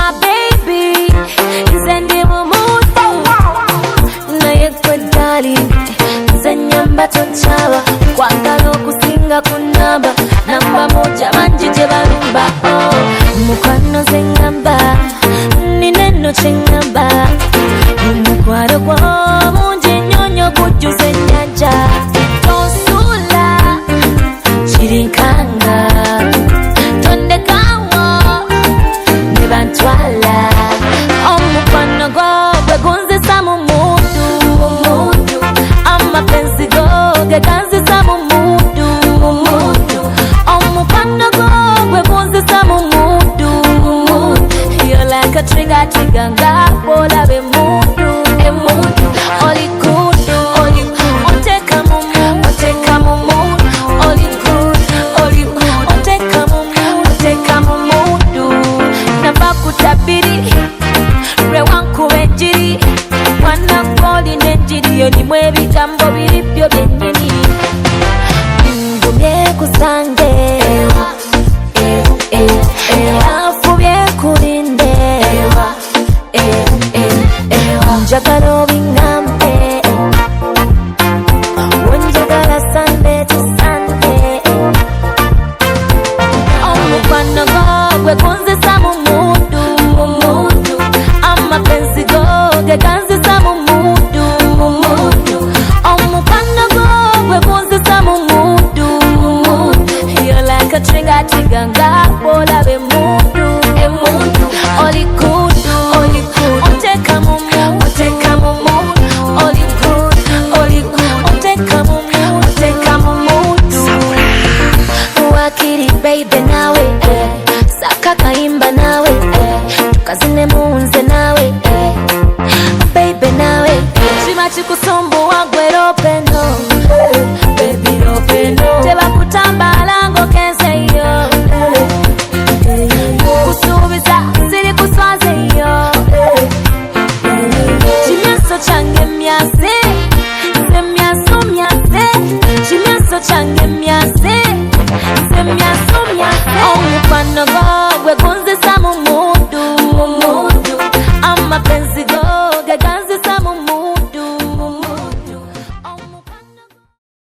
my baby nze ndi mu mood naye gwe darling nze nyamba tonchaba kwagala okusinga kunamba namba moja bangi gye balumba mukwano ze ngamba nineno kye ngamba omukwano gwo mungi nnyonyo gujjuza ennyanja tonsuula kirinkanga tondekawo ne bantwala omukwano gwo gwe gunzisa mu mudu amapenzi go ge ganzisa mu mudu omukwano gwo gwe gunzisa mu mudu you're like a trigger nga bw'olaba emudu oli good oteka mu mood oli good oteka mu mudu nava kutabiri lwe wankuba enjiri mwana gw'oli n'enjiri yonimu ebigambo biri byo byennyini ngumye kusange afubye kulinde njagala obingambe wenjagala sande tusande omukwano gwo gwe gunzisa mu mudu amapenzi go ge ganzisa mu mudu omukwano gwo gwe gunzisa mu mudu you're like a trigger nga bw'olaba emudu oli good oteka mu mood oli good oteka mu mood wakiri baby nawe saka kayimba nawe tukazine mu